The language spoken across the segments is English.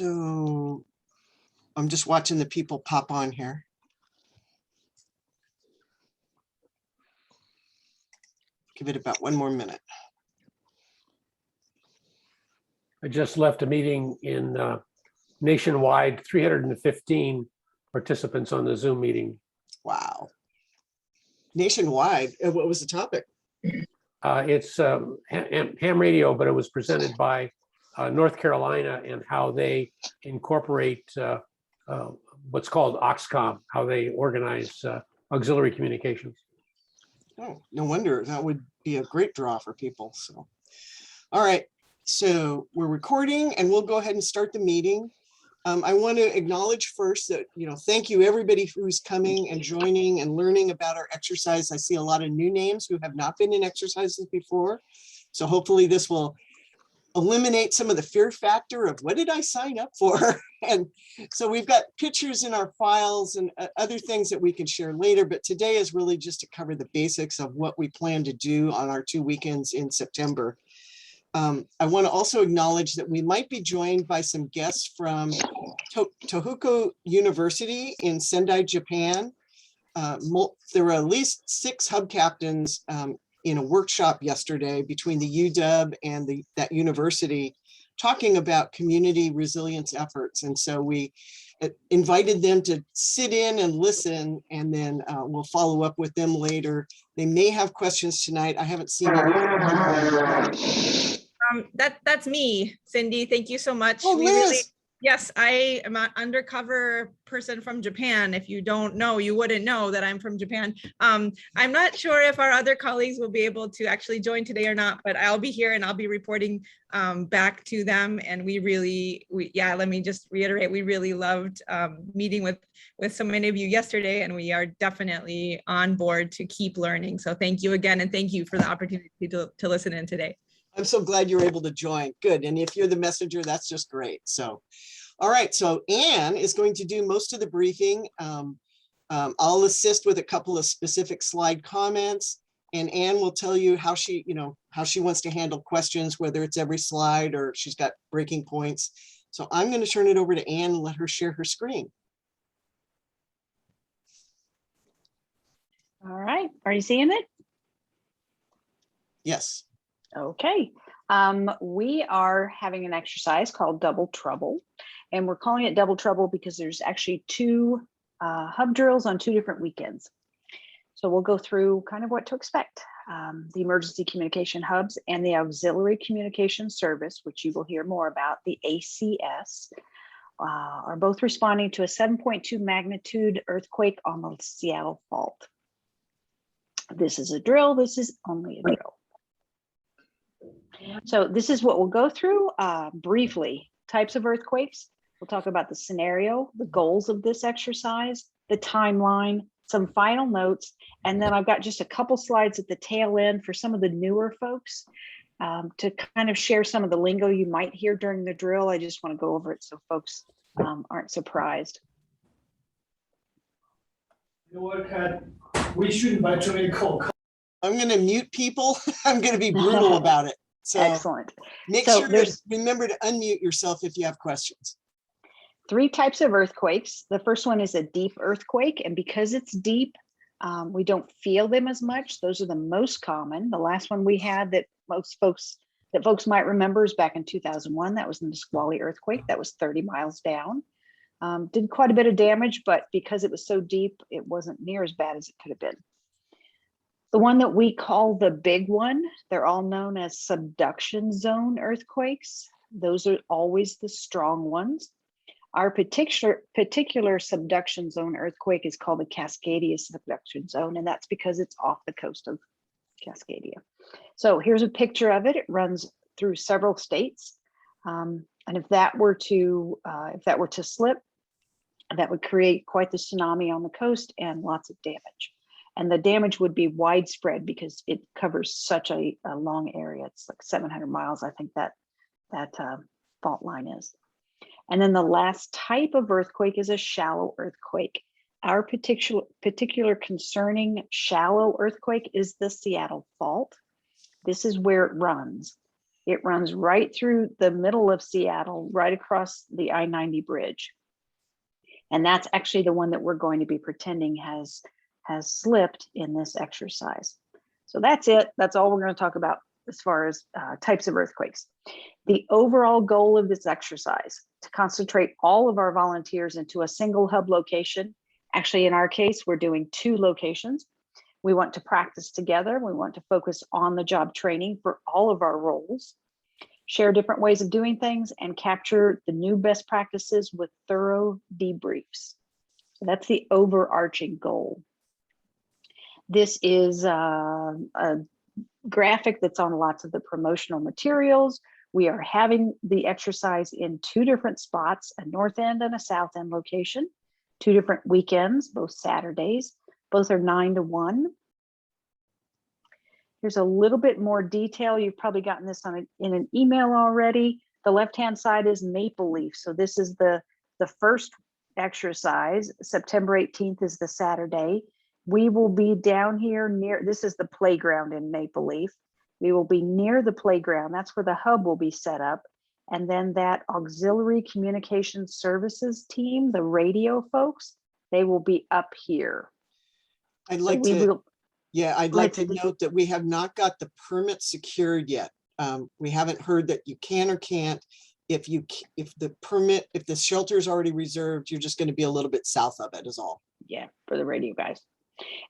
So I'm just watching the people pop on here. Give it about 1 more minute. I just left a meeting in nationwide, 315 participants on the Zoom meeting. Wow. Nationwide. What was the topic? It's ham radio, but it was presented by North Carolina and how they incorporate what's called Oxcom, how they organize auxiliary communications. Oh, no wonder. That would be a great draw for people. So, all right. So we're recording and we'll go ahead and start the meeting. I want to acknowledge first that, thank you everybody who's coming and joining and learning about our exercise. I see a lot of new names who have not been in exercises before. So hopefully this will eliminate some of the fear factor of what did I sign up for? And so we've got pictures in our files and other things that we can share later, but today is really just to cover the basics of what we plan to do on our 2 weekends in September. I want to also acknowledge that we might be joined by some guests from Tohoku University in Sendai, Japan. There were at least 6 hub captains in a workshop yesterday between the UW and that university talking about community resilience efforts. And so we invited them to sit in and listen, and then we'll follow up with them later. They may have questions tonight. I haven't seen any. That's me, Cindy. Thank you so much. Oh, Liz. Yes, I am an undercover person from Japan. If you don't know, you wouldn't know that I'm from Japan. I'm not sure if our other colleagues will be able to actually join today or not, but I'll be here and I'll be reporting back to them. And let me just reiterate, we really loved meeting with so many of you yesterday, and we are definitely on board to keep learning. So thank you again, and thank you for the opportunity to listen in today. I'm so glad you're able to join. Good. And if you're the messenger, that's just great. So, all right. So Anne is going to do most of the briefing. I'll assist with a couple of specific slide comments, and Anne will tell you how she wants to handle questions, whether it's every slide or she's got breaking points. So I'm going to turn it over to Anne and let her share her screen. All right. Are you seeing it? Yes. Okay, we are having an exercise called Double Trouble, and we're calling it Double Trouble because there's actually 2 hub drills on 2 different weekends. So we'll go through kind of what to expect. The emergency communication hubs and the auxiliary communication service, which you will hear more about, the ACS, are both responding to a 7.2 magnitude earthquake on the Seattle fault. This is a drill. This is only a drill. So this is what we'll go through briefly. Types of earthquakes. We'll talk about the scenario, the goals of this exercise, the timeline, some final notes, and then I've got just a couple slides at the tail end for some of the newer folks to kind of share some of the lingo you might hear during the drill. I just want to go over it so folks aren't surprised. You know what, Kat? We shouldn't actually call. I'm going to mute people. I'm going to be brutal about it. So excellent. Make sure to remember to unmute yourself if you have questions. 3 types of earthquakes. The first one is a deep earthquake, and because it's deep, we don't feel them as much. Those are the most common. The last one we had that folks might remember is back in 2001. That was the Nisqually earthquake. That was 30 miles down. Did quite a bit of damage, but because it was so deep, it wasn't near as bad as it could have been. The one that we call the big one, they're all known as subduction zone earthquakes. Those are always the strong ones. Our particular subduction zone earthquake is called the Cascadia subduction zone, and that's because it's off the coast of Cascadia. So here's a picture of it. It runs through several states, and if that were to slip, that would create quite the tsunami on the coast and lots of damage. And the damage would be widespread because it covers such a long area. It's like 700 miles, I think that fault line is. And then the last type of earthquake is a shallow earthquake. Our particular concerning shallow earthquake is the Seattle fault. This is where it runs. It runs right through the middle of Seattle, right across the I-90 bridge. And that's actually the one that we're going to be pretending has slipped in this exercise. So that's it. That's all we're going to talk about as far as types of earthquakes. The overall goal of this exercise, to concentrate all of our volunteers into a single hub location. Actually, in our case, we're doing 2 locations. We want to practice together. We want to focus on the job training for all of our roles, share different ways of doing things, and capture the new best practices with thorough debriefs. So that's the overarching goal. This is a graphic that's on lots of the promotional materials. We are having the exercise in 2 different spots, a north end and a south end location, 2 different weekends, both Saturdays. Both are 9 to 1. Here's a little bit more detail. You've probably gotten this in an email already. The left-hand side is Maple Leaf. So this is the first exercise. September 18th is the Saturday. We will be down here near, this is the playground in Maple Leaf. We will be near the playground. That's where the hub will be set up. And then that auxiliary communication services team, the radio folks, they will be up here. I'd So like we to, will, yeah, I'd Go like ahead, to Cindy. note that we have not got the permit secured yet. We haven't heard that you can or can't. If the shelter is already reserved, you're just going to be a little bit south of it is all. yeah, for the radio guys.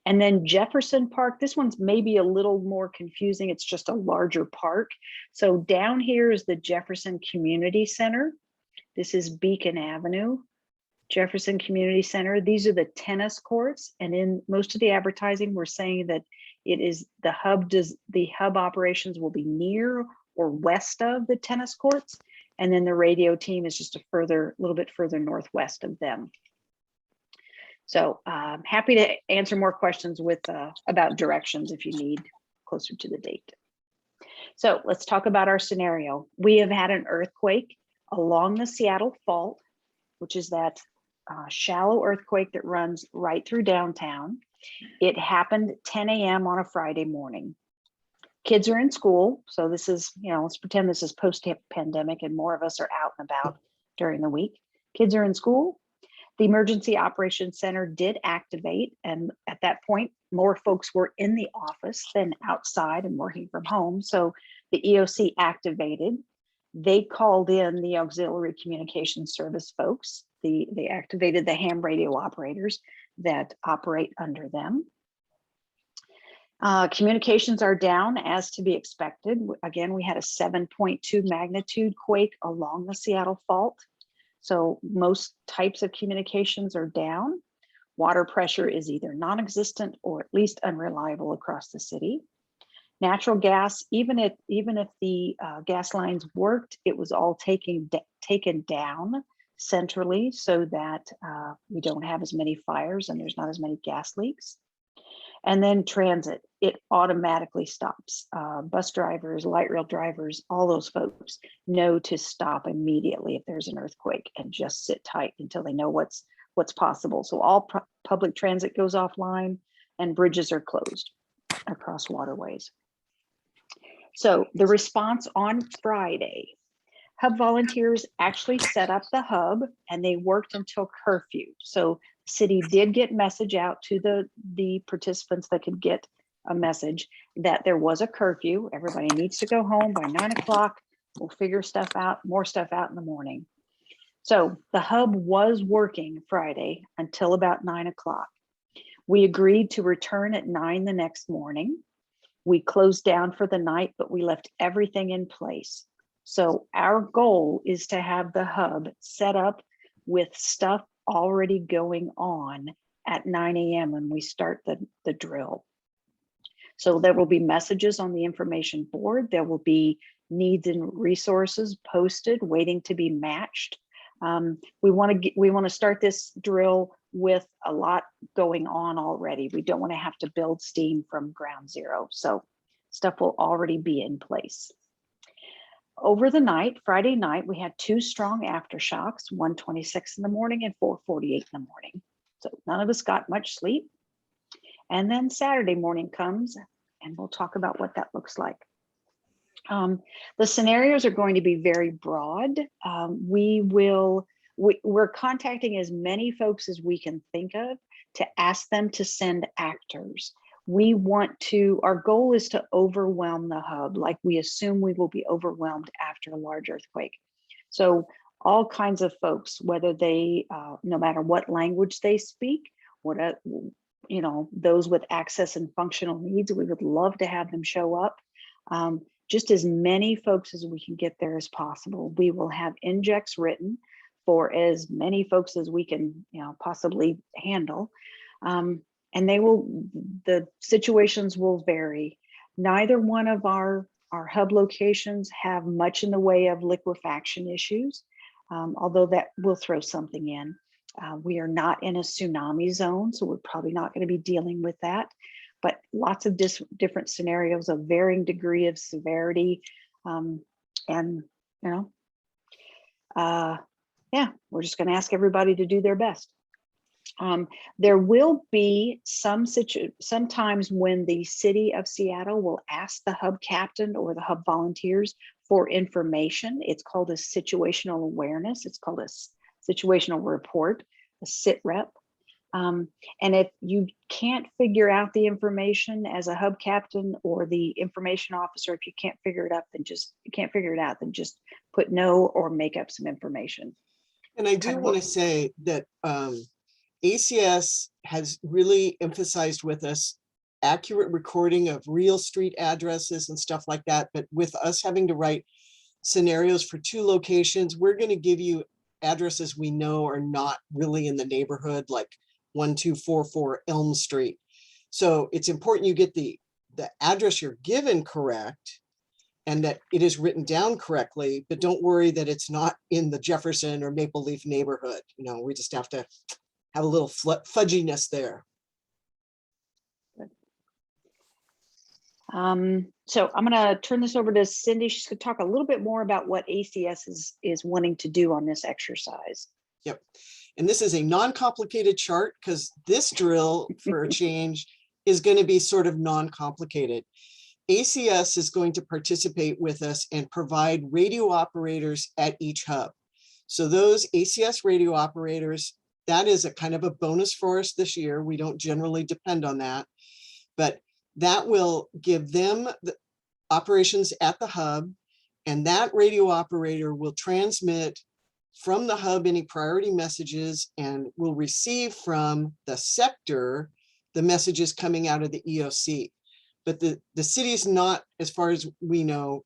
And then Jefferson Park, this one's maybe a little more confusing. It's just a larger park. So down here is the Jefferson Community Center. This is Beacon Avenue, Jefferson Community Center. These are the tennis courts. And in most of the advertising, we're saying that it is the hub operations will be near or west of the tennis courts. And then the radio team is just a little bit further northwest of them. So I'm happy to answer more questions about directions if you need closer to the date. So let's talk about our scenario. We have had an earthquake along the Seattle Fault, which is that shallow earthquake that runs right through downtown. It happened 10 a.m. on a Friday morning. Kids are in school. So this is, let's pretend this is post-pandemic and more of us are out and about during the week. Kids are in school. The Emergency Operations Center did activate, and at that point, more folks were in the office than outside and working from home. So the EOC activated. They called in the auxiliary communication service folks. They activated the ham radio operators that operate under them. Communications are down as to be expected. Again, we had a 7.2 magnitude quake along the Seattle Fault. So most types of communications are down. Water pressure is either non-existent or at least unreliable across the city. Natural gas, even if the gas lines worked, it was all taken down centrally so that we don't have as many fires and there's not as many gas leaks. And then transit, it automatically stops. Bus drivers, light rail drivers, all those folks know to stop immediately if there's an earthquake and just sit tight until they know what's possible. So all public transit goes offline and bridges are closed across waterways. So the response on Friday, hub volunteers actually set up the hub and they worked until curfew. So city did get message out to the participants that could get a message that there was a curfew. Everybody needs to go home by 9 o'clock. We'll figure more stuff out in the morning. So the hub was working Friday until about 9 o'clock. We agreed to return at 9 the next morning. We closed down for the night, but we left everything in place. So our goal is to have the hub set up with stuff already going on at 9 a.m. when we start the drill. So there will be messages on the information board. There will be needs and resources posted waiting to be matched. We want to start this drill with a lot going on already. We don't want to have to build steam from ground zero. So stuff will already be in place. Over the night, Friday night, we had 2 strong aftershocks, 1:26 in the morning and 4:48 in the morning. So none of us got much sleep. And then Saturday morning comes and we'll talk about what that looks like. The scenarios are going to be very broad. We're contacting as many folks as we can think of to ask them to send actors. Our goal is to overwhelm the hub, like we assume we will be overwhelmed after a large earthquake. So all kinds of folks, whether they, no matter what language they speak, those with access and functional needs, we would love to have them show up. Just as many folks as we can get there as possible. We will have injects written for as many folks as we can, possibly handle. And the situations will vary. Neither one of our hub locations have much in the way of liquefaction issues, although that will throw something in. We are not in a tsunami zone, so we're probably not going to be dealing with that. But lots of different scenarios of varying degree of severity. We're just going to ask everybody to do their best. There will be sometimes when the city of Seattle will ask the hub captain or the hub volunteers for information. It's called a situational awareness. It's called a situational report, a sit rep. And if you can't figure out the information as a hub captain or the information officer, if you can't figure it out, then just put no or make up some information. And I do want to say that ACS has really emphasized with us accurate recording of real street addresses and stuff like that. But with us having to write scenarios for 2 locations, we're going to give you addresses we know are not really in the neighborhood, like 1244 Elm Street. So it's important you get the address you're given correct and that it is written down correctly, but don't worry that it's not in the Jefferson or Maple Leaf neighborhood. We just have to have a little fudginess there. So I'm going to turn this over to Cindy. She's going to talk a little bit more about what ACS is wanting to do on this exercise. Yep. And this is a non-complicated chart because this drill for a change is going to be sort of non-complicated. ACS is going to participate with us and provide radio operators at each hub. So those ACS radio operators, that is a kind of a bonus for us this year. We don't generally depend on that, but that will give them the operations at the hub, and that radio operator will transmit from the hub any priority messages and will receive from the sector the messages coming out of the EOC. But the city's not, as far as we know,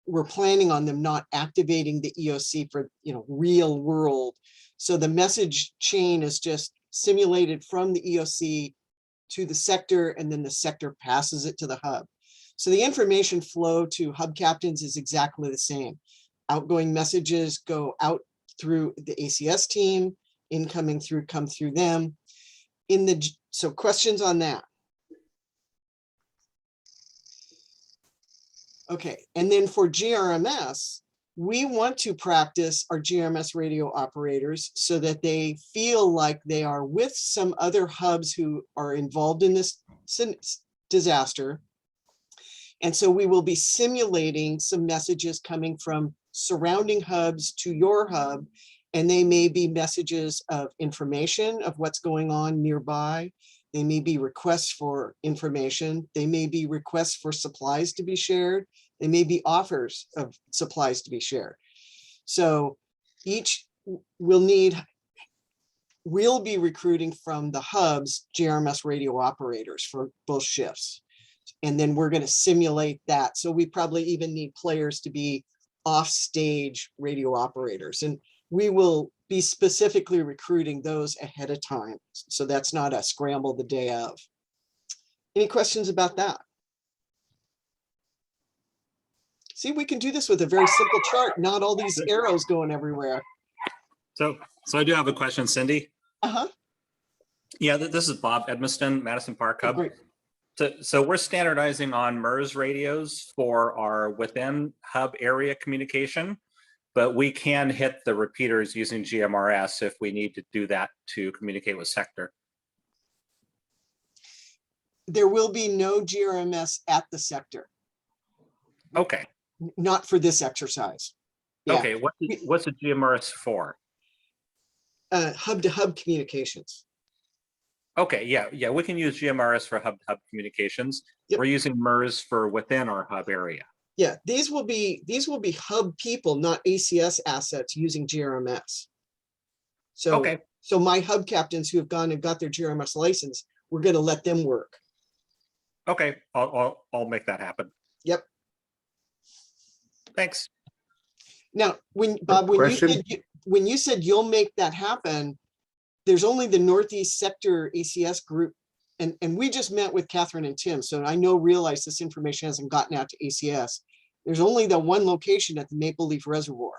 we're planning on them not activating the EOC for real world. So the message chain is just simulated from the EOC to the sector, and then the sector passes it to the hub. So the information flow to hub captains is exactly the same. Outgoing messages go out through the ACS team, incoming come through them. So questions on that? Okay, and then for GRMS, we want to practice our GRMS radio operators so that they feel like they are with some other hubs who are involved in this disaster. And so we will be simulating some messages coming from surrounding hubs to your hub, and they may be messages of information of what's going on nearby. They may be requests for information. They may be requests for supplies to be shared. They may be offers of supplies to be shared. So each we'll be recruiting from the hubs GRMS radio operators for both shifts. And then we're going to simulate that. So we probably even need players to be off stage radio operators. And we will be specifically recruiting those ahead of time. So that's not a scramble the day of. Any questions about that? See, we can do this with a very simple chart, not all these arrows going everywhere. So I do have a question, Cindy. Uh-huh. Yeah, this is Bob Edmiston, Madison Park Hub. Great. So we're standardizing on MERS radios for our within hub area communication, but we can hit the repeaters using GMRS if we need to do that to communicate with sector. There will be no GRMS at the sector. Okay. not for this exercise. Yeah. Okay, what's a GMRS for? Hub to hub communications. Okay, yeah, we can use GMRS for hub-to-hub communications. Yep. We're using MERS for within our hub area. Yeah, these will be hub people, not ACS assets using GRMS. So, Okay. so my hub captains who have gone and got their GRMS license, we're going to let them work. Okay, I'll make that happen. Yep. Thanks. Now, Bob, Question? when you said you'll make that happen, there's only the Northeast Sector ACS group, and we just met with Catherine and Tim, so I realize this information hasn't gotten out to ACS. There's only the one location at the Maple Leaf Reservoir.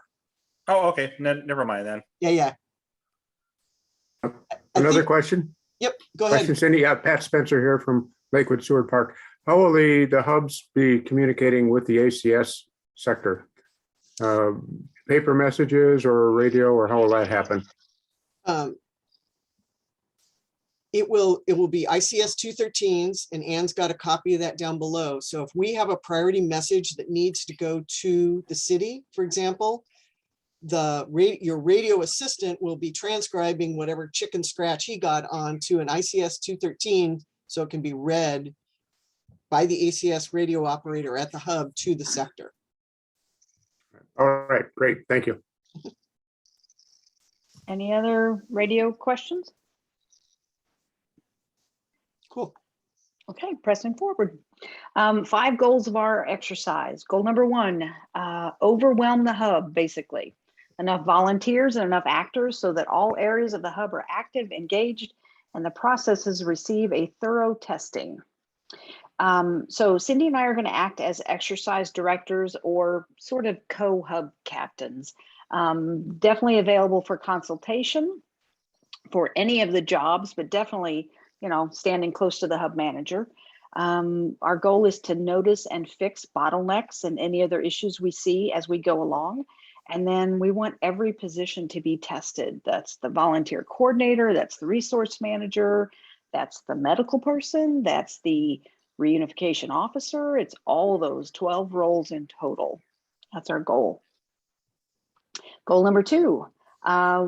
Oh, okay, never mind then. Yeah. Another question? Yep, go Question, ahead. Cindy. Pat Spencer here from Lakewood Seward Park. How will the hubs be communicating with the ACS sector? Paper messages or radio, or how will that happen? It will be ICS 213s, and Ann's got a copy of that down below. So if we have a priority message that needs to go to the city, for example, your radio assistant will be transcribing whatever chicken scratch he got onto an ICS 213, so it can be read by the ACS radio operator at the hub to the sector. All right, great. Thank you. Any other radio questions? Cool. Okay, pressing forward. 5 goals of our exercise. Goal number 1, overwhelm the hub, basically. Enough volunteers and enough actors so that all areas of the hub are active, engaged, and the processes receive a thorough testing. So Cindy and I are going to act as exercise directors or sort of co-hub captains. Definitely available for consultation for any of the jobs, but definitely, standing close to the hub manager. Our goal is to notice and fix bottlenecks and any other issues we see as we go along. And then we want every position to be tested. That's the volunteer coordinator, that's the resource manager, that's the medical person, that's the reunification officer. It's all those 12 roles in total. That's our goal. Goal number 2,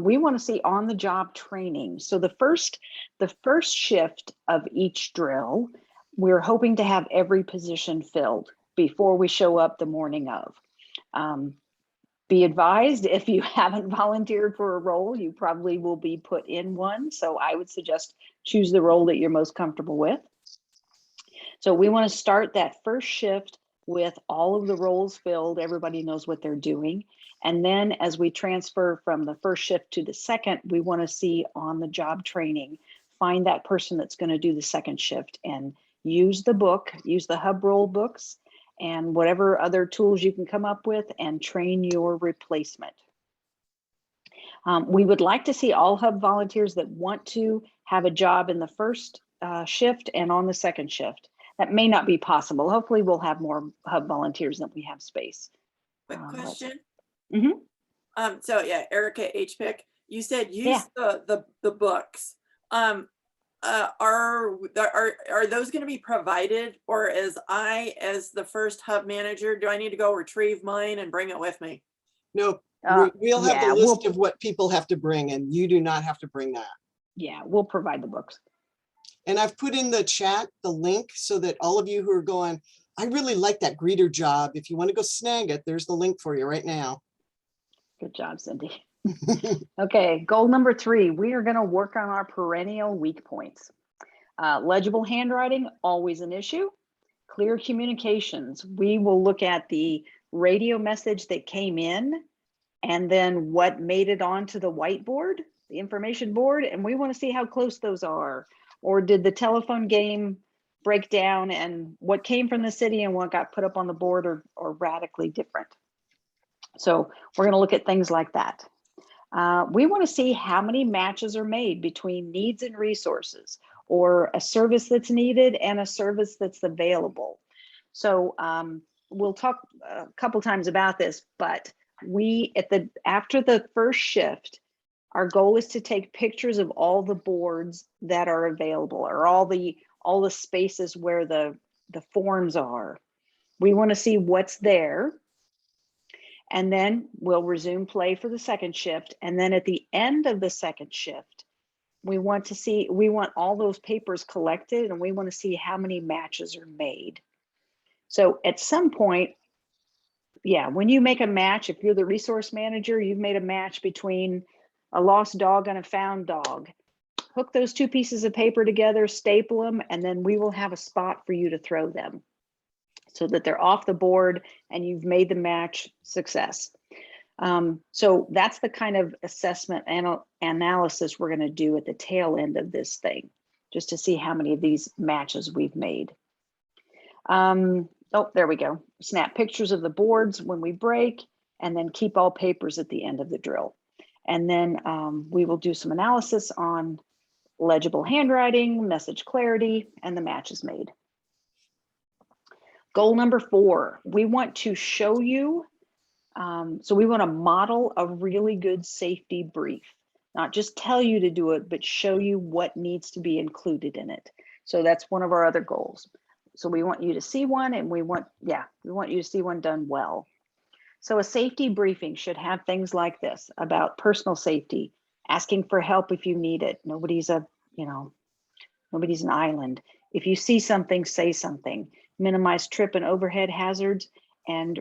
we want to see on-the-job training. So the first shift of each drill, we're hoping to have every position filled before we show up the morning of. Be advised, if you haven't volunteered for a role, you probably will be put in one. So I would suggest choose the role that you're most comfortable with. So we want to start that first shift with all of the roles filled. Everybody knows what they're doing. And then as we transfer from the first shift to the second, we want to see on the job training, find that person that's going to do the second shift and use the hub role books and whatever other tools you can come up with and train your replacement. We would like to see all hub volunteers that want to have a job in the first shift and on the second shift. That may not be possible. Hopefully we'll have more hub volunteers than we have space. Quick question. Mm-hmm. Erica HPIC, you said use the books. Are those going to be provided, or as the first hub manager, do I need to go retrieve mine and bring it with me? No, we'll have the list of what people have to bring, and you do not have to bring that. Yeah, we'll provide the books. And I've put in the chat the link so that all of you who are going, I really like that greeter job. If you want to go snag it, there's the link for you right now. Good job, Cindy. Okay, goal number 3, we are going to work on our perennial weak points. Legible handwriting, always an issue. Clear communications, we will look at the radio message that came in and then what made it onto the whiteboard, the information board, and we want to see how close those are. Or did the telephone game break down and what came from the city and what got put up on the board are radically different. So we're going to look at things like that. We want to see how many matches are made between needs and resources, or a service that's needed and a service that's available. So we'll talk a couple times about this, but after the first shift, our goal is to take pictures of all the boards that are available, or all the spaces where the forms are. We want to see what's there And then we'll resume play for the second shift. And then at the end of the second shift, we want all those papers collected, and we want to see how many matches are made. So at some point, yeah, when you make a match, if you're the resource manager, you've made a match between a lost dog and a found dog. Hook those two pieces of paper together, staple them, and then we will have a spot for you to throw them so that they're off the board and you've made the match success. So that's the kind of assessment and analysis we're going to do at the tail end of this thing, just to see how many of these matches we've made. Oh, there we go. Snap pictures of the boards when we break, and then keep all papers at the end of the drill. And then we will do some analysis on legible handwriting, message clarity, and the matches made. Goal number 4, we want to show you, so we want to model a really good safety brief, not just tell you to do it, but show you what needs to be included in it. So that's one of our other goals. So we want you to see one, and we want you to see one done well. So a safety briefing should have things like this about personal safety, asking for help if you need it. Nobody's an island. If you see something, say something. Minimize trip and overhead hazards, and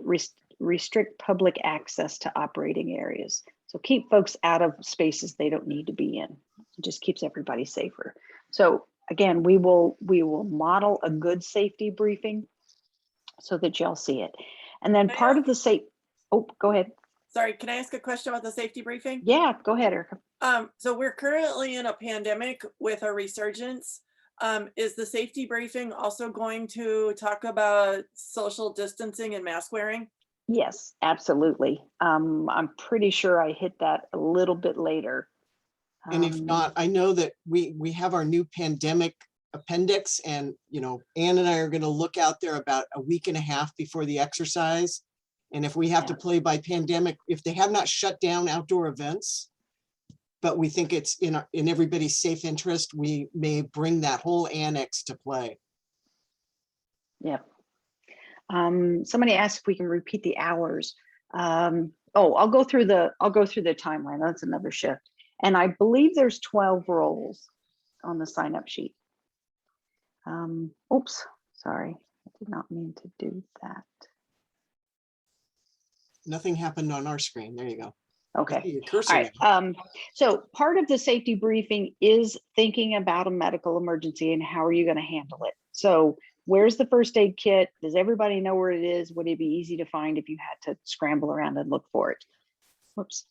restrict public access to operating areas. So keep folks out of spaces they don't need to be in. It just keeps everybody safer. So again, we will model a good safety briefing so that y'all see it. And then part of the go ahead. Sorry, can I ask a question about the safety briefing? Yeah, go ahead, Erica. So we're currently in a pandemic with a resurgence. Is the safety briefing also going to talk about social distancing and mask wearing? Yes, absolutely. I'm pretty sure I hit that a little bit later. And if not, I know that we have our new pandemic appendix, and Ann and I are going to look out there about a week and a half before the exercise. And if we have to play by pandemic, if they have not shut down outdoor events, but we think it's in everybody's safe interest, we may bring that whole annex to play. Yeah. Somebody asked if we can repeat the hours. I'll go through the timeline. That's another shift. And I believe there's 12 roles on the sign up sheet. Oops, sorry. I did not mean to do that. Nothing happened on our screen. There you go. Okay. All right. So part of the safety briefing is thinking about a medical emergency and how are you going to handle it. So where's the first aid kit? Does everybody know where it is? Would it be easy to find if you had to scramble around and look for it? Whoops.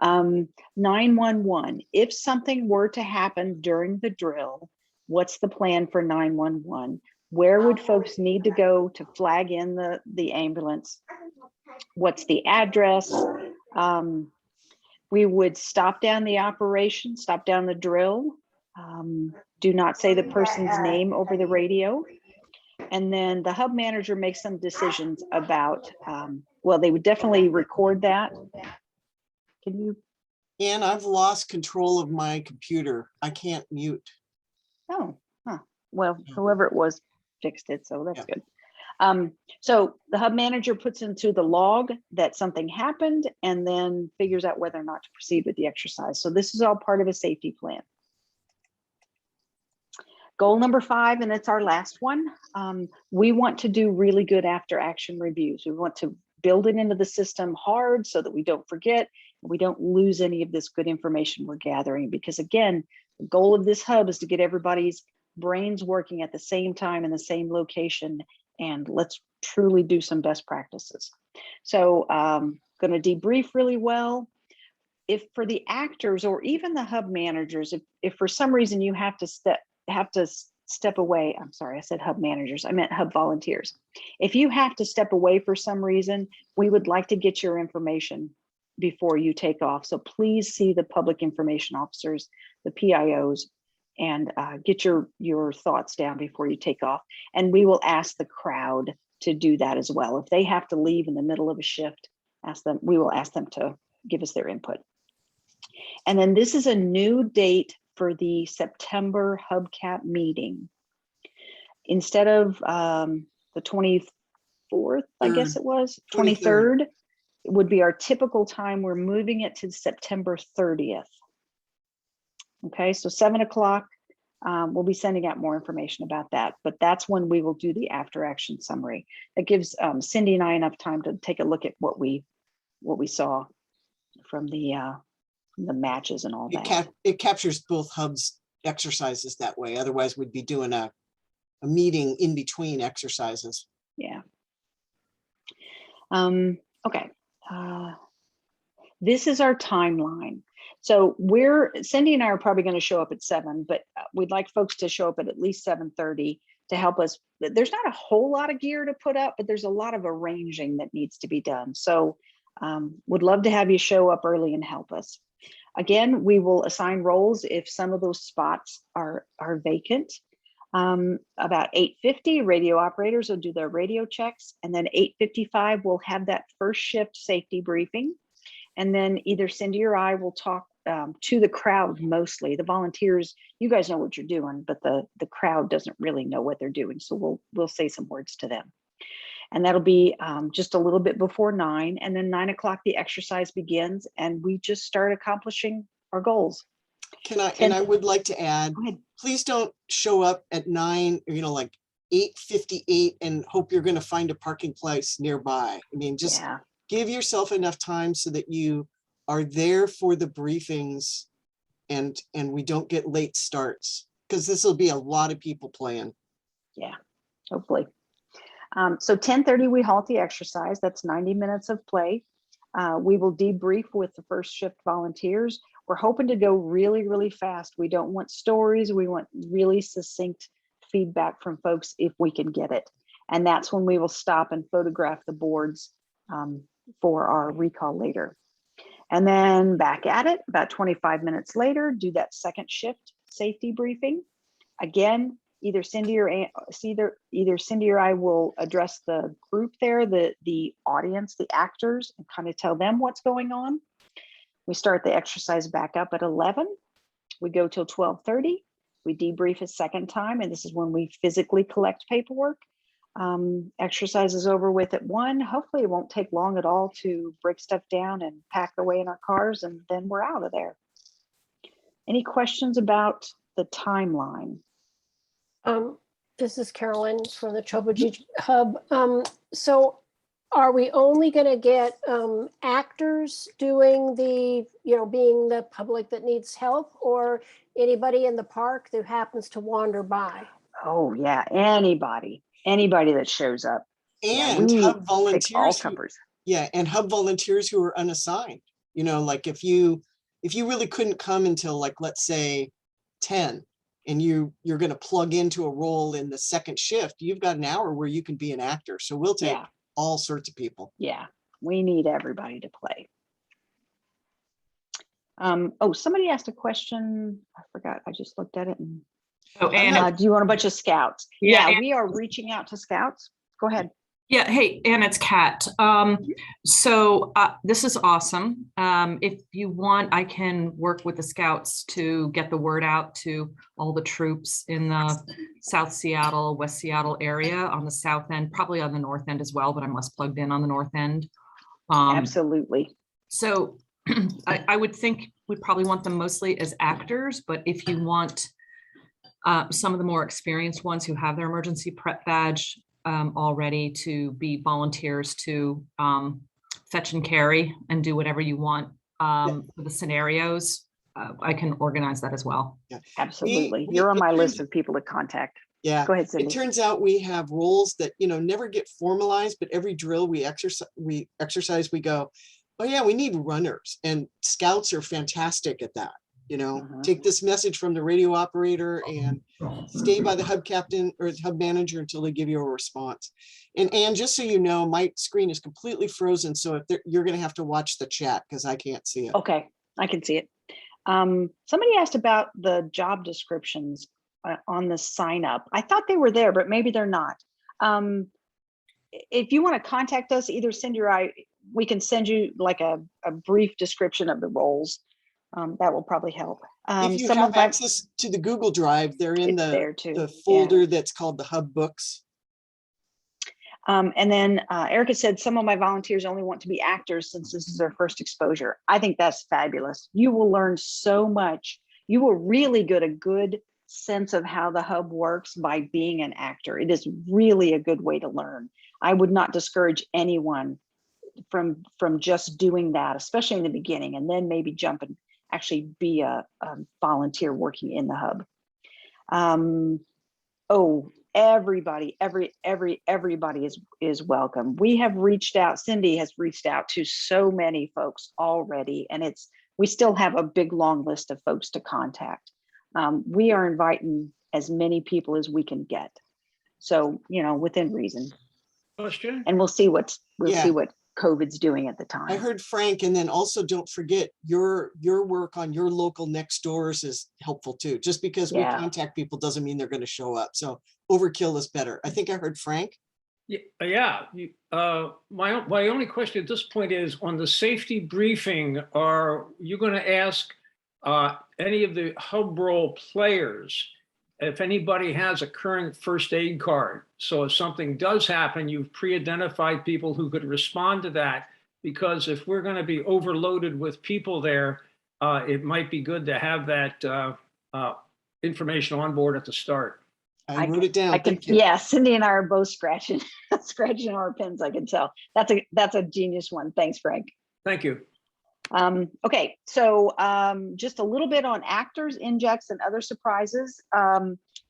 911. If something were to happen during the drill, what's the plan for 911? Where would folks need to go to flag in the ambulance? What's the address? We would stop down the operation, stop down the drill. Do not say the person's name over the radio. And then the hub manager makes some decisions about, they would definitely record that. Can you? Ann, I've lost control of my computer. I can't mute. Oh, well, whoever it was fixed it, so that's good. So the hub manager puts into the log that something happened and then figures out whether or not to proceed with the exercise. So this is all part of a safety plan. Goal number 5, and it's our last one. We want to do really good after action reviews. We want to build it into the system hard so that we don't forget, we don't lose any of this good information we're gathering. Because again, the goal of this hub is to get everybody's brains working at the same time in the same location, and let's truly do some best practices. So going to debrief really well. If for the actors or even the hub managers, if for some reason you have to step away, I'm sorry, I said hub managers, I meant hub volunteers. If you have to step away for some reason, we would like to get your information before you take off. So please see the public information officers, the PIOs, and get your thoughts down before you take off. And we will ask the crowd to do that as well. If they have to leave in the middle of a shift, we will ask them to give us their input. And then this is a new date for the September hubcap meeting. Instead of the 24th, I guess it was, 23rd, would be our typical time. We're moving it to September 30th. Okay, so 7 o'clock. We'll be sending out more information about that, but that's when we will do the after action summary. It gives Cindy and I enough time to take a look at what we saw from the matches and all that. It captures both hubs exercises that way. Otherwise, we'd be doing a meeting in between exercises. Yeah. Okay. This is our timeline. So Cindy and I are probably going to show up at 7, but we'd like folks to show up at least 7:30 to help us. There's not a whole lot of gear to put up, but there's a lot of arranging that needs to be done. So would love to have you show up early and help us. Again, we will assign roles if some of those spots are vacant. About 8:50, radio operators will do their radio checks, and then 8:55, we'll have that first shift safety briefing. And then either Cindy or I will talk to the crowd mostly. The volunteers, you guys know what you're doing, but the crowd doesn't really know what they're doing. So we'll say some words to them. And that'll be just a little bit before 9. And then 9 o'clock, the exercise begins, and we just start accomplishing our goals. And I would like to add, please don't show up at 9, like 8:58 and hope you're going to find a parking place nearby. I mean, just give yourself enough time so that you are there for the briefings and we don't get late starts, because this will be a lot of people playing. Yeah, hopefully. So 10:30, we halt the exercise. That's 90 minutes of play. We will debrief with the first shift volunteers. We're hoping to go really, really fast. We don't want stories. We want really succinct feedback from folks if we can get it. And that's when we will stop and photograph the boards for our recall later. And then back at it about 25 minutes later, do that second shift safety briefing. Again, either Cindy or I will address the group there, the audience, the actors, and kind of tell them what's going on. We start the exercise back up at 11. We go till 12:30. We debrief a second time, and this is when we physically collect paperwork. Exercise is over with at 1. Hopefully it won't take long at all to break stuff down and pack away in our cars, and then we're out of there. Any questions about the timeline? This is Carolyn from the Choboji Hub. So are we only going to get actors doing the, being the public that needs help, or anybody in the park that happens to wander by? Oh yeah, anybody that shows up. And hub volunteers. And hub volunteers who are unassigned. Like if you really couldn't come until, like, let's say 10, and you're going to plug into a role in the second shift, you've got an hour where you can be an actor. So we'll take all sorts of people. Yeah, we need everybody to play. Somebody asked a question. I forgot. I just looked at it. And Anna, do you want a bunch of scouts? Yeah, we are reaching out to scouts. Go ahead. Yeah. Hey, Anna, it's Kat. So this is awesome. If you want, I can work with the scouts to get the word out to all the troops in the South Seattle, West Seattle area on the south end, probably on the north end as well, but I'm less plugged in on the north end. Absolutely. So I would think we probably want them mostly as actors, but if you want some of the more experienced ones who have their emergency prep badge already to be volunteers to fetch and carry and do whatever you want for the scenarios, I can organize that as well. Yeah, absolutely. You're on my list of people to contact. Yeah, go ahead, Cindy. It turns out we have roles that never get formalized, but every drill we exercise, we go, oh yeah, we need runners, and scouts are fantastic at that. Take this message from the radio operator and stay by the hub captain or hub manager until they give you a response. And just so you know, my screen is completely frozen. So if you're going to have to watch the chat because I can't see it. Okay, I can see it. Somebody asked about the job descriptions on the sign up. I thought they were there, but maybe they're not. If you want to contact us, either Cindy or I, we can send you like a brief description of the roles. That will probably help. If you have access to the Google Drive, they're in the folder that's called the Hub Books. And then Erica said, some of my volunteers only want to be actors since this is their first exposure. I think that's fabulous. You will learn so much. You will really get a good sense of how the hub works by being an actor. It is really a good way to learn. I would not discourage anyone from just doing that, especially in the beginning, and then maybe jump and actually be a volunteer working in the hub. Oh, everybody, everybody is welcome. We have reached out, Cindy has reached out to so many folks already, and we still have a big long list of folks to contact. We are inviting as many people as we can get. So, within reason. Question? And we'll see what Yeah. COVID's doing at the I time. heard Frank, and then also don't forget your work on your local next doors is helpful too. Just because we Yeah. contact people doesn't mean they're going to show up. So overkill is better. I think I heard Frank. Yeah. My only question at this point is on the safety briefing, are you going to ask any of the hub role players if anybody has a current first aid card? So if something does happen, you've pre-identified people who could respond to that, because if we're going to be overloaded with people there, it might be good to have that information on board at the start. I wrote it down. Thank you. Yeah, Cindy and I are both scratching our pins. I can tell. That's a genius one. Thanks, Frank. Thank you. Okay, so just a little bit on actors, injects, and other surprises.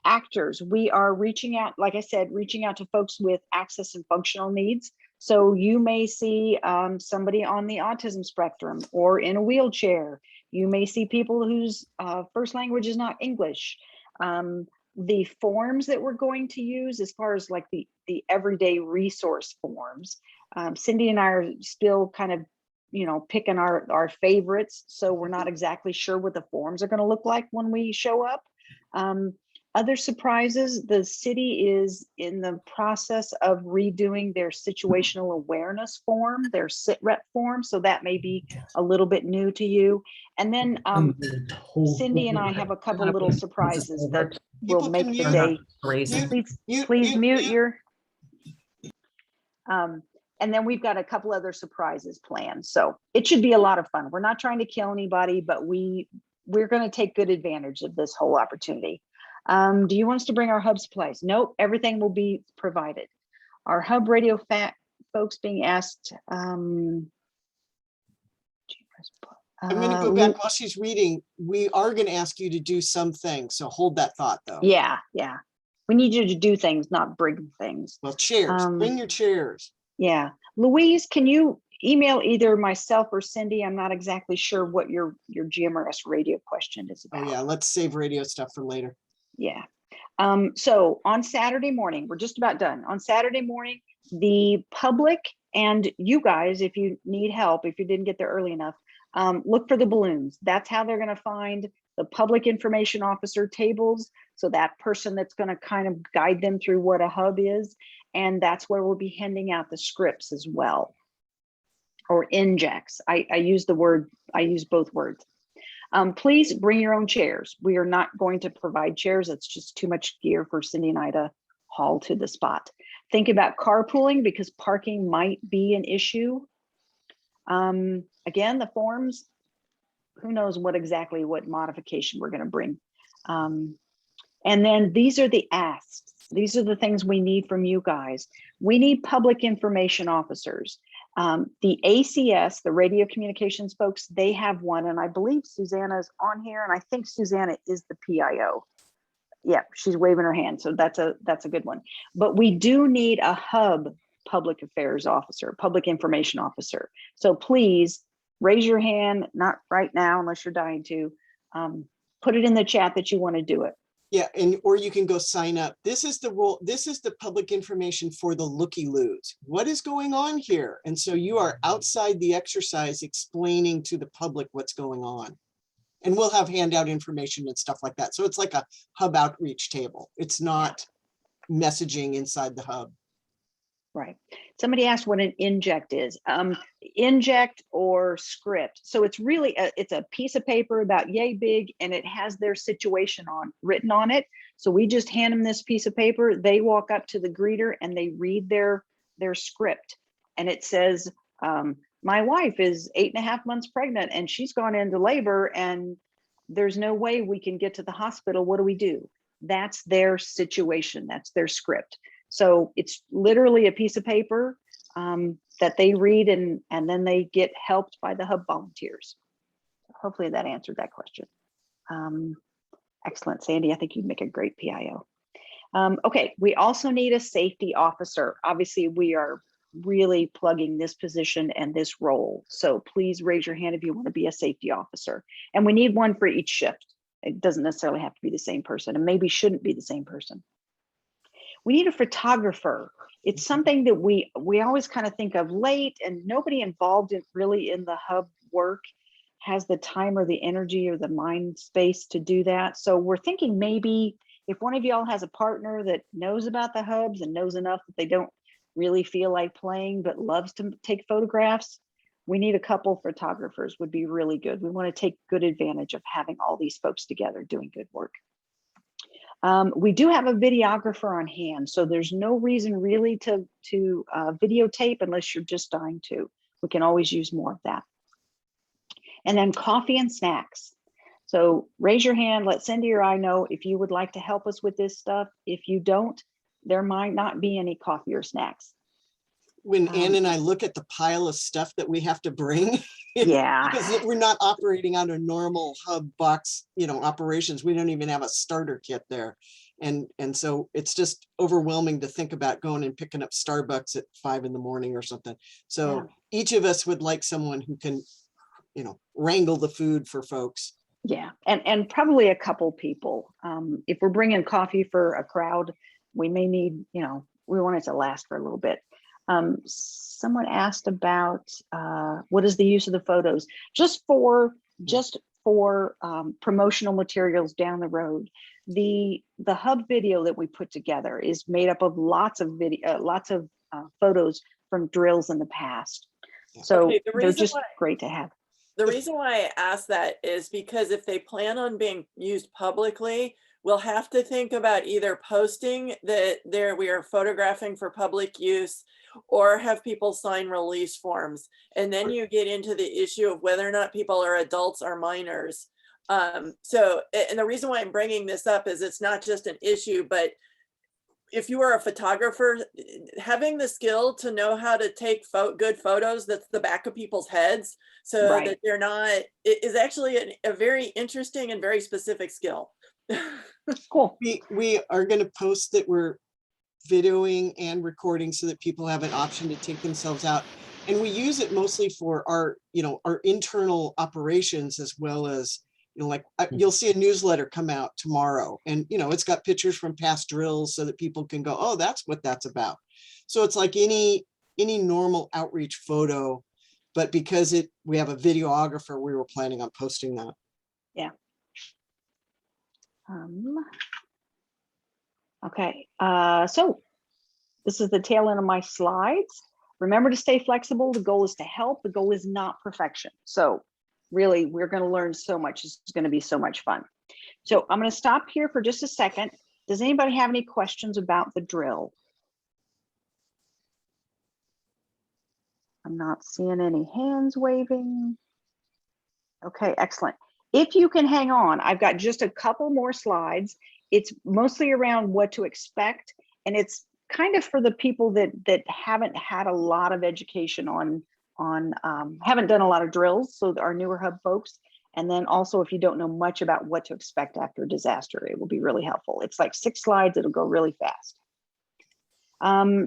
Actors, we are reaching out, like I said, reaching out to folks with access and functional needs. So you may see somebody on the autism spectrum or in a wheelchair. You may see people whose first language is not English. The forms that we're going to use as far as like the everyday resource forms, Cindy and I are still kind of picking our favorites, so we're not exactly sure what the forms are going to look like when we show up. Other surprises, the city is in the process of redoing their situational awareness form, their sit rep form, so that may be a little bit new to you. And then Cindy and I have a couple little surprises that will make the day. Please mute your. And then we've got a couple other surprises planned. So it should be a lot of fun. We're not trying to kill anybody, but we're going to take good advantage of this whole opportunity. Do you want us to bring our hub supplies? Nope, everything will be provided. Our hub radio folks being asked. I'm going to go back while she's reading. We are going to ask you to do some things. So hold that thought though. Yeah. We need you to do things, not bring things. Well, chairs, bring your chairs. Yeah. Louise, can you email either myself or Cindy? I'm not exactly sure what your GMRS radio question is about. Oh yeah, let's save radio stuff for later. Yeah. So on Saturday morning, we're just about done. On Saturday morning, the public and you guys, if you need help, if you didn't get there early enough, look for the balloons. That's how they're going to find the public information officer tables. So that person that's going to kind of guide them through what a hub is. And that's where we'll be handing out the scripts as well. Or injects. I use both words. Please bring your own chairs. We are not going to provide chairs. It's just too much gear for Cindy and I to haul to the spot. Think about carpooling because parking might be an issue. Again, the forms, who knows what modification we're going to bring. And then these are the asks. These are the things we need from you guys. We need public information officers. The ACS, the radio communications folks, they have one, and I believe Susanna is on here, and I think Susanna is the PIO. Yeah, she's waving her hand, so that's a good one. But we do need a hub public affairs officer, public information officer. So please raise your hand, not right now unless you're dying to. Put it in the chat that you want to do it. Yeah, or you can go sign up. This is the role. This is the public information for the looky-loos. What is going on here? And so you are outside the exercise explaining to the public what's going on. And we'll have handout information and stuff like that. So it's like a hub outreach table. It's not messaging inside the hub. Right. Somebody asked what an inject is. Inject or script. So it's really it's a piece of paper about yay big, and it has their situation written on it. So we just hand them this piece of paper. They walk up to the greeter and they read their their script, and it says, my wife is 8.5 months pregnant and she's gone into labor and there's no way we can get to the hospital. What do we do? That's their situation. That's their script. So it's literally a piece of paper that they read, and then they get helped by the hub volunteers. Hopefully that answered that question. Excellent, Sandy. I think you'd make a great PIO. Okay, we also need a safety officer. Obviously, we are really plugging this position and this role. So please raise your hand if you want to be a safety officer. And we need one for each shift. It doesn't necessarily have to be the same person, and maybe shouldn't be the same person. We need a photographer. It's something that we always kind of think of late, and nobody involved really in the hub work has the time or the energy or the mind space to do that. So we're thinking maybe if one of y'all has a partner that knows about the hubs and knows enough that they don't really feel like playing but loves to take photographs, we need a couple photographers would be really good. We want to take good advantage of having all these folks together doing good work. We do have a videographer on hand, so there's no reason really to videotape unless you're just dying to. We can always use more of that. And then coffee and snacks. So raise your hand, let Cindy or I know if you would like to help us with this stuff. If you don't, there might not be any coffee or snacks. When Ann and I look at the pile of stuff that we have to bring, Yeah. because we're not operating on a normal hub box, operations. We don't even have a starter kit there. And so it's just overwhelming to think about going and picking up Starbucks at 5 in the morning or something. So each of us would like someone who can, wrangle the food for folks. Yeah, and probably a couple people. If we're bringing coffee for a crowd, we may need, we want it to last for a little bit. Someone asked about what is the use of the photos? Just for promotional materials down the road. The hub video that we put together is made up of lots of photos from drills in the past. So Okay, they're just great to have. The reason why I ask that is because if they plan on being used publicly, we'll have to think about either posting that we are photographing for public use, or have people sign release forms. And then you get into the issue of whether or not people are adults or minors. And the reason why I'm bringing this up is it's not just an issue, but if you are a photographer, having the skill to know how to take good photos that's the back of people's heads so that they're not, it is actually a very interesting and very specific skill. Cool. We are going to post that we're videoing and recording so that people have an option to take themselves out. And we use it mostly for our internal operations, as well as, you'll see a newsletter come out tomorrow, and it's got pictures from past drills so that people can go, oh, that's what that's about. So it's like any normal outreach photo, but because we have a videographer, we were planning on posting that. Yeah. Okay, so this is the tail end of my slides. Remember to stay flexible. The goal is to help. The goal is not perfection. So really, we're going to learn so much. It's going to be so much fun. So I'm going to stop here for just a second. Does anybody have any questions about the drill? I'm not seeing any hands waving. Okay, excellent. If you can hang on, I've got just a couple more slides. It's mostly around what to expect, and it's kind of for the people that haven't had a lot of education haven't done a lot of drills, so our newer hub folks. And then also, if you don't know much about what to expect after a disaster, it will be really helpful. It's like 6 slides, it'll go really fast.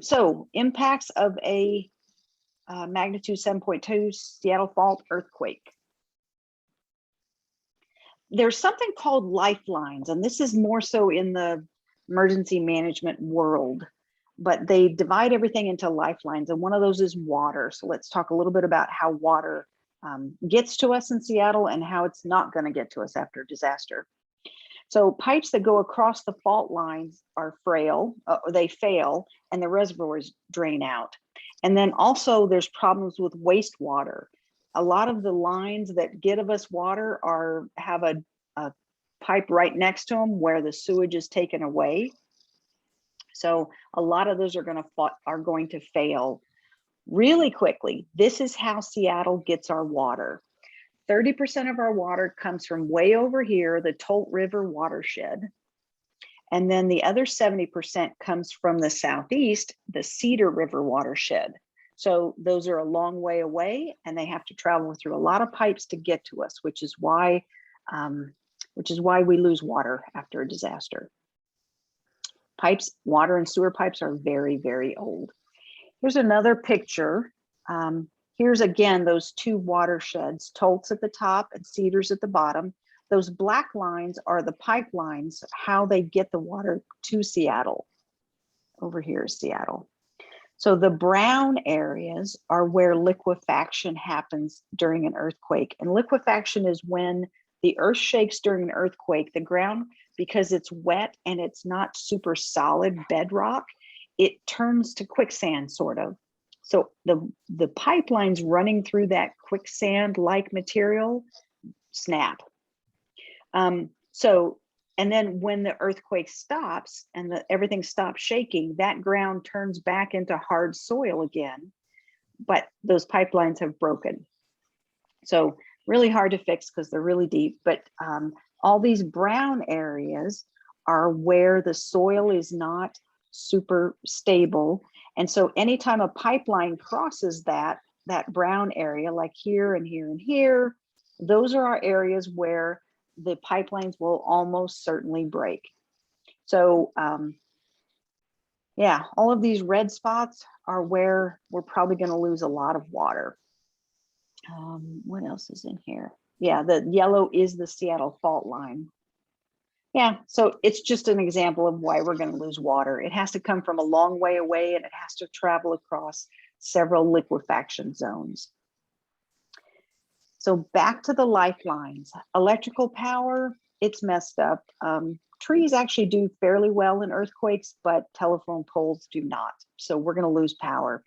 So impacts of a magnitude 7.2 Seattle fault earthquake. There's something called lifelines, and this is more so in the emergency management world, but they divide everything into lifelines, and one of those is water. So let's talk a little bit about how water gets to us in Seattle and how it's not going to get to us after a disaster. So pipes that go across the fault lines are frail, they fail, and the reservoirs drain out. And then also there's problems with wastewater. A lot of the lines that give us water have a pipe right next to them where the sewage is taken away. So a lot of those are going to fail really quickly. This is how Seattle gets our water. 30% of our water comes from way over here, the Tolt River watershed. And then the other 70% comes from the southeast, the Cedar River watershed. So those are a long way away, and they have to travel through a lot of pipes to get to us, which is why we lose water after a disaster. Pipes, water and sewer pipes are very, very old. Here's another picture. Here's again, those two watersheds, Tolt's at the top and Cedar's at the bottom. Those black lines are the pipelines, how they get the water to Seattle. Over here is Seattle. So the brown areas are where liquefaction happens during an earthquake. And liquefaction is when the earth shakes during an earthquake, the ground, because it's wet and it's not super solid bedrock, it turns to quicksand sort of. So the pipelines running through that quicksand-like material snap. And then when the earthquake stops and everything stops shaking, that ground turns back into hard soil again, but those pipelines have broken. So really hard to fix because they're really deep, but all these brown areas are where the soil is not super stable. And so anytime a pipeline crosses that brown area, like here and here and here, those are our areas where the pipelines will almost certainly break. So yeah, all of these red spots are where we're probably going to lose a lot of water. What else is in here? Yeah, the yellow is the Seattle fault line. Yeah, so it's just an example of why we're going to lose water. It has to come from a long way away, and it has to travel across several liquefaction zones. So back to the lifelines. Electrical power, it's messed up. Trees actually do fairly well in earthquakes, but telephone poles do not. So we're going to lose power.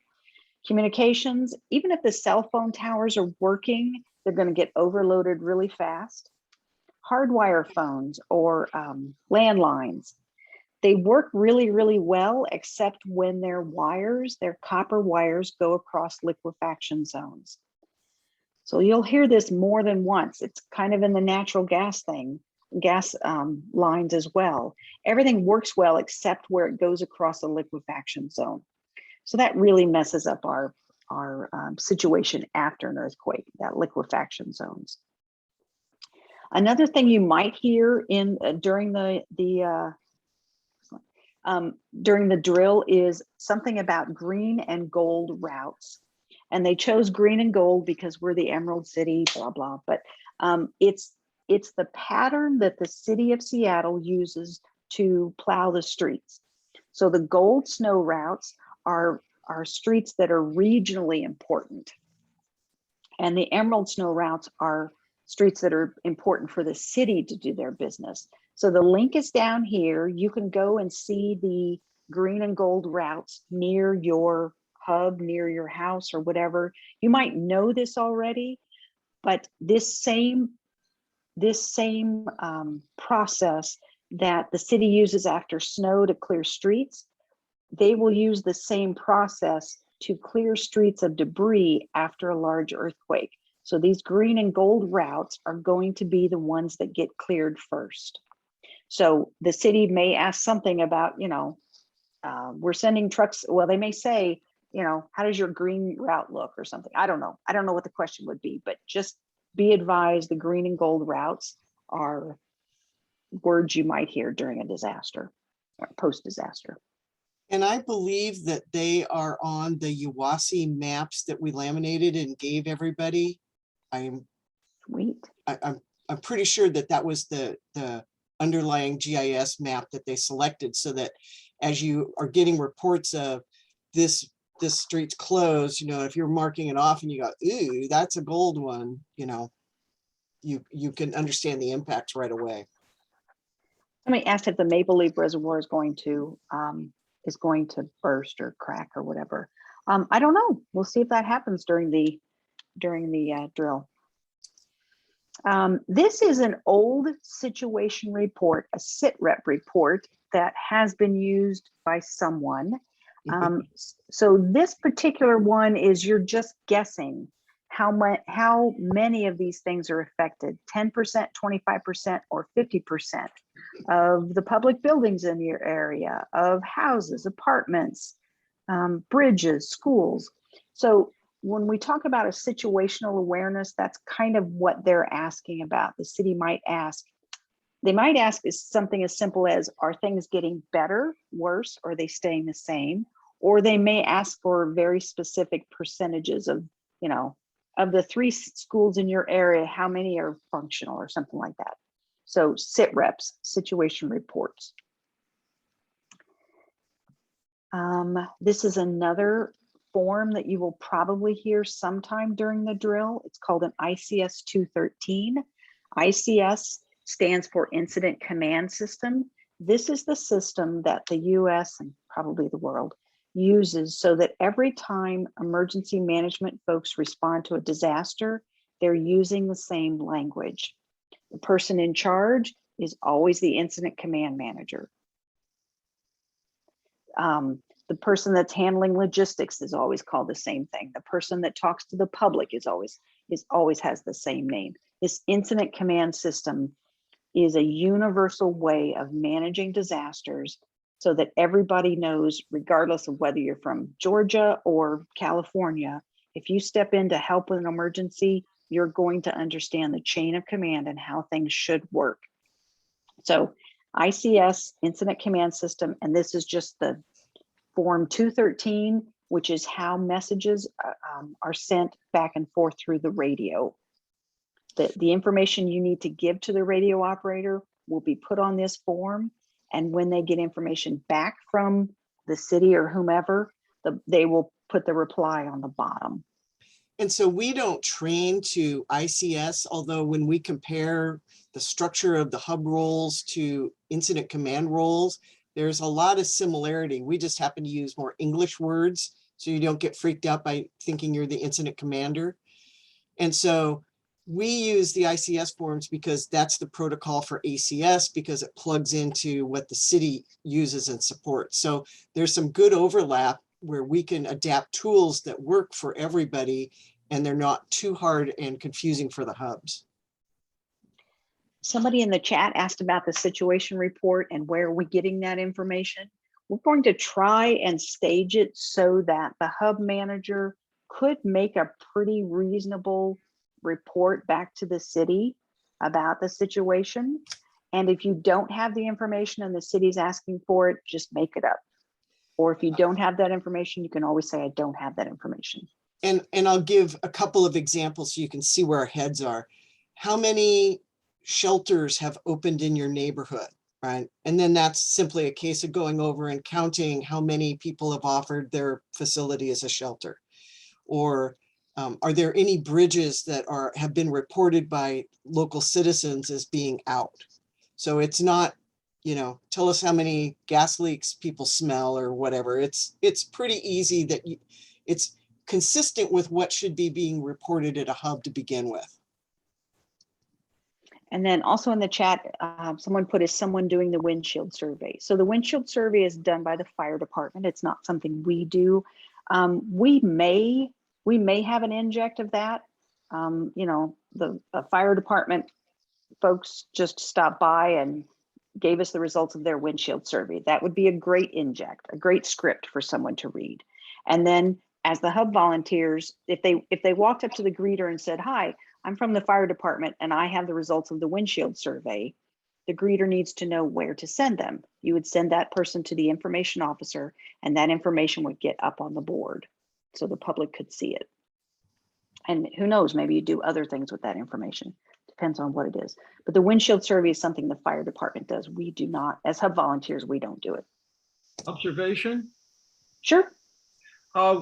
Communications, even if the cell phone towers are working, they're going to get overloaded really fast. Hardwire phones or landlines, they work really, really well, except when their wires, their copper wires, go across liquefaction zones. So you'll hear this more than once. It's kind of in the natural gas thing, gas lines as well. Everything works well except where it goes across a liquefaction zone. So that really messes up our situation after an earthquake, that liquefaction zones. Another thing you might hear during the drill is something about green and gold routes. And they chose green and gold because we're the Emerald City, blah, blah. But it's the pattern that the city of Seattle uses to plow the streets. So the gold snow routes are streets that are regionally important. And the emerald snow routes are streets that are important for the city to do their business. So the link is down here. You can go and see the green and gold routes near your hub, near your house or whatever. You might know this already, but this same process that the city uses after snow to clear streets, they will use the same process to clear streets of debris after a large earthquake. So these green and gold routes are going to be the ones that get cleared first. So the city may ask something about, we're sending trucks. Well, they may say, how does your green route look or something? I don't know. I don't know what the question would be, but just be advised the green and gold routes are words you might hear during a disaster or post-disaster. And I believe that they are on the UASI maps that we laminated and gave everybody. Sweet. I'm pretty sure that was the underlying GIS map that they selected, so that as you are getting reports of this street's closed, if you're marking it off and you go, ooh, that's a gold one, you can understand the impacts right away. Somebody asked if the Maple Leaf Reservoir is going to burst or crack or whatever. I don't know. We'll see if that happens during the drill. This is an old situation report, a SITREP report that has been used by someone. So this particular one is you're just guessing how many of these things are affected, 10%, 25%, or 50% of the public buildings in your area, of houses, apartments, bridges, schools. So when we talk about a situational awareness, that's kind of what they're asking about. The city might ask, they might ask is something as simple as, are things getting better, worse, or are they staying the same? Or they may ask for very specific percentages of, you know, of the 3 schools in your area, how many are functional or something like that. So sit reps, situation reports. This is another form that you will probably hear sometime during the drill. It's called an ICS 213. ICS stands for Incident Command System. This is the system that the US and probably the world uses so that every time emergency management folks respond to a disaster, they're using the same language. The person in charge is always the incident command manager. The person that's handling logistics is always called the same thing. The person that talks to the public is always has the same name. This incident command system is a universal way of managing disasters so that everybody knows, regardless of whether you're from Georgia or California, if you step in to help with an emergency, you're going to understand the chain of command and how things should work. So ICS, Incident Command System, and this is just the Form 213, which is how messages are sent back and forth through the radio. The information you need to give to the radio operator will be put on this form. And when they get information back from the city or whomever, they will put the reply on the bottom. And so we don't train to ICS, although when we compare the structure of the hub roles to incident command roles, there's a lot of similarity. We just happen to use more English words so you don't get freaked out by thinking you're the incident commander. And so we use the ICS forms because that's the protocol for ACS, because it plugs into what the city uses and supports. So there's some good overlap where we can adapt tools that work for everybody and they're not too hard and confusing for the hubs. Somebody in the chat asked about the situation report and where are we getting that information. We're going to try and stage it so that the hub manager could make a pretty reasonable report back to the city about the situation. And if you don't have the information and the city's asking for it, just make it up. Or if you don't have that information, you can always say, I don't have that information. And I'll give a couple of examples so you can see where our heads are. How many shelters have opened in your neighborhood, right? And then that's simply a case of going over and counting how many people have offered their facility as a shelter. Or are there any bridges that have been reported by local citizens as being out? So it's not, you know, tell us how many gas leaks people smell or whatever. It's pretty easy that it's consistent with what should be being reported at a hub to begin with. And then also in the chat, someone put, is someone doing the windshield survey? So the windshield survey is done by the fire department. It's not something we do. We may have an inject of that. You know, the fire department folks just stopped by and gave us the results of their windshield survey. That would be a great inject, a great script for someone to read. And then as the hub volunteers, if they walked up to the greeter and said, hi, I'm from the fire department and I have the results of the windshield survey, the greeter needs to know where to send them. You would send that person to the information officer and that information would get up on the board so the public could see it. And who knows, maybe you do other things with that information. Depends on what it is. But the windshield survey is something the fire department does. We do not, as hub volunteers, we don't do it. Observation? Sure.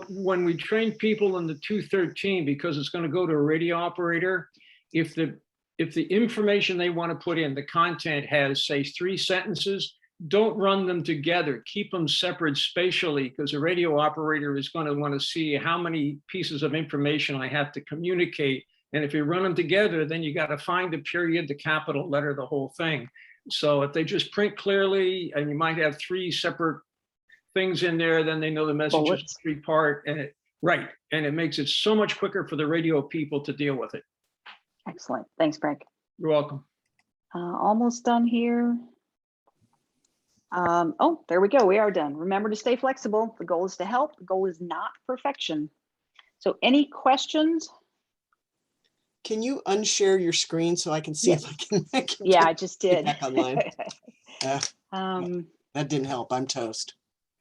When we train people in the 213, because it's going to go to a radio operator, if the information they want to put in, the content has, say, 3 sentences, don't run them together. Keep them separate spatially, because a radio operator is going to want to see how many pieces of information I have to communicate. And if you run them together, then you got to find the period, the capital letter, the whole thing. So if they just print clearly, and you might have 3 separate things in there, then they know the message is Bullets. 3-part, and and it makes it so much quicker for the radio people to deal with it. Excellent. Thanks, Frank. You're welcome. Almost done here. Oh, there we go. We are done. Remember to stay flexible. The goal is to help. The goal is not perfection. So any questions? Can you unshare your screen so I can see if I can? Yeah, I just get did. back online. Um, That didn't help. I'm toast.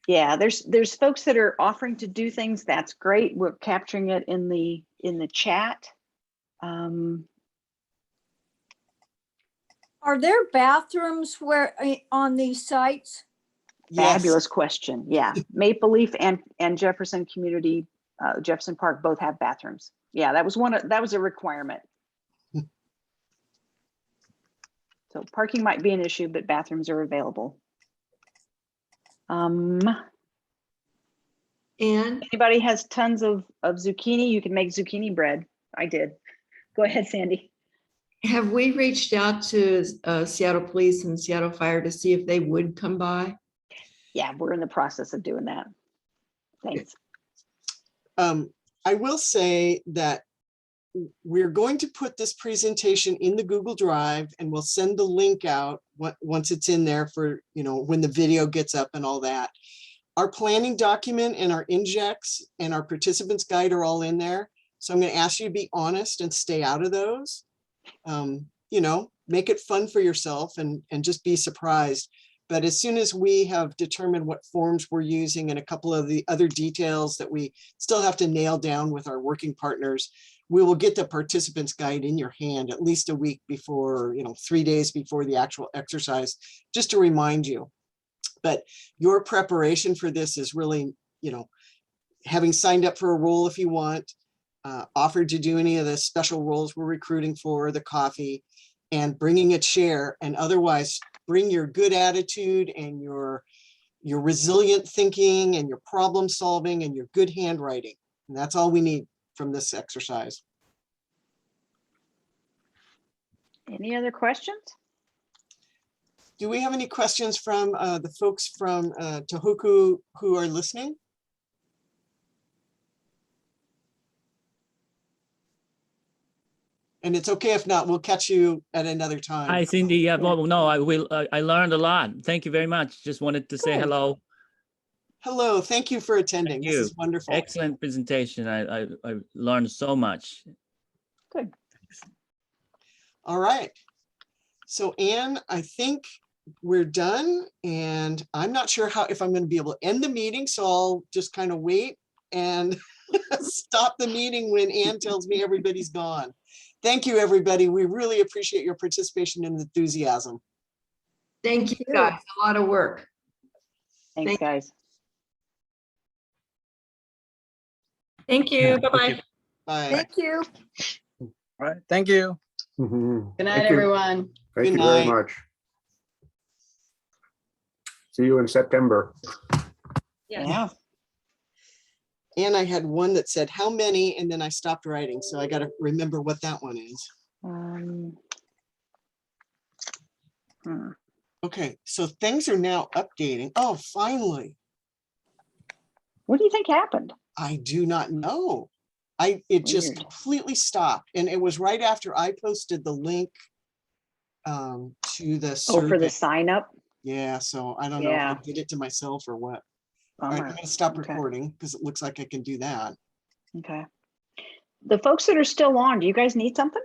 yeah, there's folks that are offering to do things. That's great. We're capturing it in the chat. Are there bathrooms where on these sites? Yes. Fabulous question. Yeah, Maple Leaf and Jefferson Community, Jefferson Park both have bathrooms. Yeah, that was a requirement. So parking might be an issue, but bathrooms are available. And Anybody has tons of zucchini, you can make zucchini bread. I did. Go ahead, Sandy. have we reached out to Seattle Police and Seattle Fire to see if they would come by? Yeah, we're in the process of doing that. Thanks. I will say that we're going to put this presentation in the Google Drive, and we'll send the link out once it's in there for, when the video gets up and all that. Our planning document and our Injects and our participants guide are all in there. So I'm going to ask you to be honest and stay out of those. Make it fun for yourself and just be surprised. But as soon as we have determined what forms we're using and a couple of the other details that we still have to nail down with our working partners, we will get the participants guide in your hand at least a week before, 3 days before the actual exercise, just to remind you. But your preparation for this is really, having signed up for a role if you want, offered to do any of the special roles we're recruiting for, the coffee, and bringing a chair, and otherwise bring your good attitude and your resilient thinking and your problem solving and your good handwriting. And that's all we need from this exercise. Any other questions? Do we have any questions from the folks from Tohoku who are listening? And it's okay if not, we'll catch you at another time. Hi, Cindy. Well, no, I will. I learned a lot. Thank you very much. Just wanted to say Good. hello. Hello, thank you for attending. Thank This you. is wonderful. Excellent presentation. I learned so much. Good. All right. So Anne, I think we're done, and I'm not sure if I'm going to be able to end the meeting, so I'll just kind of wait and stop the meeting when Anne tells me everybody's gone. Thank you, everybody. We really appreciate your participation and enthusiasm. Thank you, guys. A lot of work. Thanks, guys. Thank you. Bye-bye. Bye. Thank you. All right. Thank you. Mhm. Good night, Thank you. everyone. Thank Good you very night. much. See you in September. Yeah. And I had one that said, how many? And then I stopped writing. So I got to remember what that one is. Okay, so things are now updating. Oh, finally. What do you think happened? I do not know. It just Weird. completely stopped. And it was right after I posted the link to the Oh, for survey. the sign up? Yeah, so I don't know Yeah. if I did it to myself or what. All right, Bummer. I'm gonna stop Okay. recording because it looks like I can do that. Okay. The folks that are still on, do you guys need something?